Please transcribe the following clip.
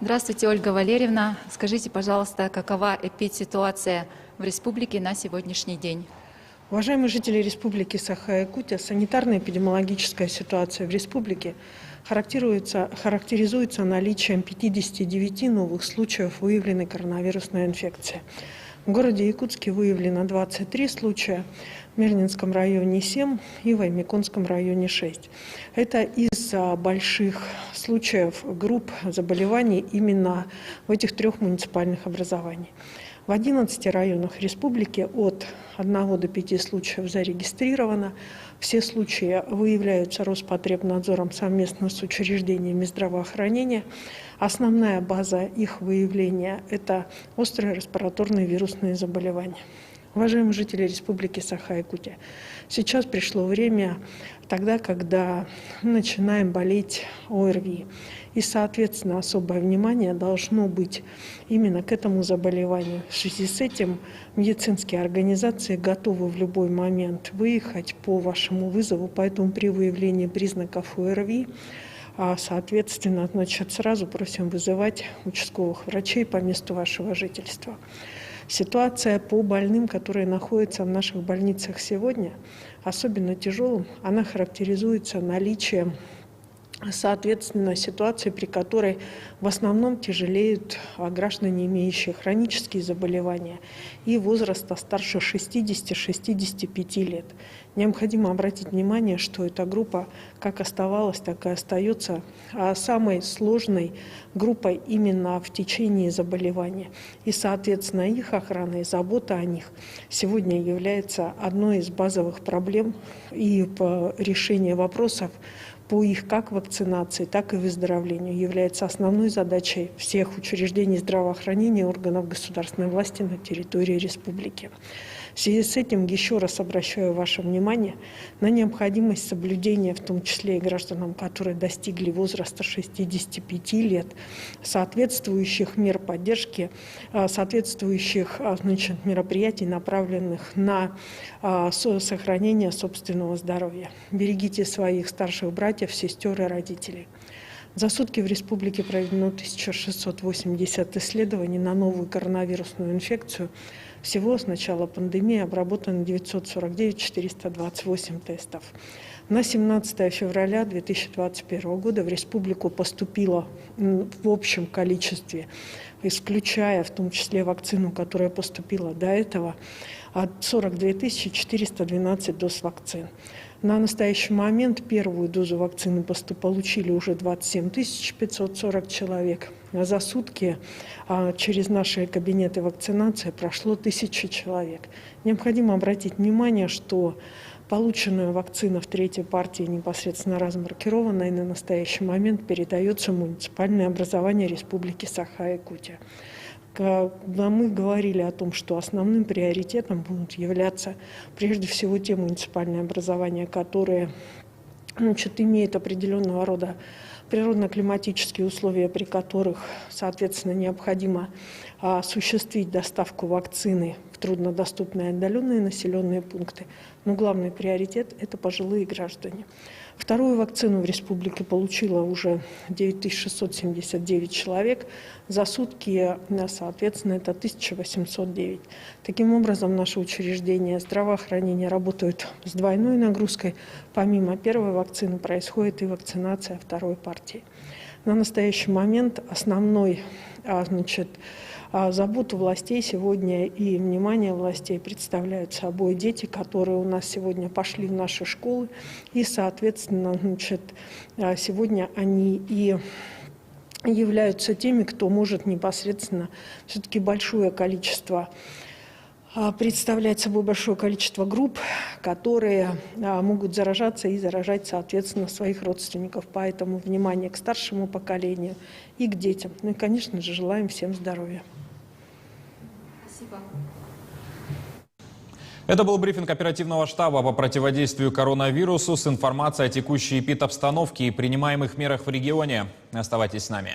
Здравствуйте, Ольга Валерьевна. Скажите, пожалуйста, какова эпидситуация в республике на сегодняшний день? Уважаемые жители Республики Саха-Якутия, санитарно-эпидемиологическая ситуация в республике характеризуется наличием 59 новых случаев выявленной коронавирусной инфекции. В городе Якутске выявлено 23 случая, в Мирнинском районе 7 и в Аймяконском районе 6. Это из-за больших случаев групп заболеваний именно в этих трех муниципальных образованиях. В 11 районах республики от 1 до 5 случаев зарегистрировано. Все случаи выявляются Роспотребнадзором совместно с учреждениями здравоохранения. Основная база их выявления – это острые респираторные вирусные заболевания. Уважаемые жители Республики Саха-Якутия, сейчас пришло время тогда, когда мы начинаем болеть ОРВИ. И, соответственно, особое внимание должно быть именно к этому заболеванию. В связи с этим медицинские организации готовы в любой момент выехать по вашему вызову, поэтому при выявлении признаков ОРВИ, соответственно, сразу просим вызывать участковых врачей по месту вашего жительства. Ситуация по больным, которые находятся в наших больницах сегодня, особенно тяжелым, она характеризуется наличием, соответственно, ситуации, при которой в основном тяжелеют граждане, имеющие хронические заболевания и возраста старше 60-65 лет. Необходимо обратить внимание, что эта группа как оставалась, так и остается самой сложной группой именно в течение заболевания. И, соответственно, их охрана и забота о них сегодня является одной из базовых проблем и по решению вопросов по их как вакцинации, так и выздоровлению является основной задачей всех учреждений здравоохранения и органов государственной власти на территории республики. В связи с этим еще раз обращаю ваше внимание на необходимость соблюдения, в том числе и гражданам, которые достигли возраста 65 лет, соответствующих мер поддержки, соответствующих мероприятий, направленных на сохранение собственного здоровья. Берегите своих старших братьев, сестер и родителей. За сутки в республике проведено 1680 исследований на новую коронавирусную инфекцию. Всего с начала пандемии обработано 949 428 тестов. На 17 февраля 2021 года в республику поступило в общем количестве, исключая в том числе вакцину, которая поступила до этого, 42 412 доз вакцин. На настоящий момент первую дозу вакцины получили уже 27 540 человек. А за сутки через наши кабинеты вакцинации прошло 1000 человек. Необходимо обратить внимание, что полученная вакцина в третьей партии непосредственно размаркированная и на настоящий момент передается в муниципальное образование Республики Саха-Якутия. Мы говорили о том, что основным приоритетом будут являться прежде всего те муниципальные образования, которые имеют определенного рода природно-климатические условия, при которых, соответственно, необходимо осуществить доставку вакцины в труднодоступные отдаленные населенные пункты. Но главный приоритет – это пожилые граждане. Вторую вакцину в республике получило уже 9679 человек. За сутки, соответственно, это 1809. Таким образом, наши учреждения здравоохранения работают с двойной нагрузкой. Помимо первой вакцины происходит и вакцинация второй партии. На настоящий момент основной заботу властей сегодня и внимание властей представляют собой дети, которые у нас сегодня пошли в наши школы. И, соответственно, сегодня они и являются теми, кто может непосредственно все-таки представлять собой большое количество групп, которые могут заражаться и заражать, соответственно, своих родственников. Поэтому внимание к старшему поколению и к детям. Ну и, конечно же, желаем всем здоровья. Спасибо. Это был брифинг оперативного штаба по противодействию коронавирусу с информацией о текущей эпидобстановке и принимаемых мерах в регионе. Оставайтесь с нами.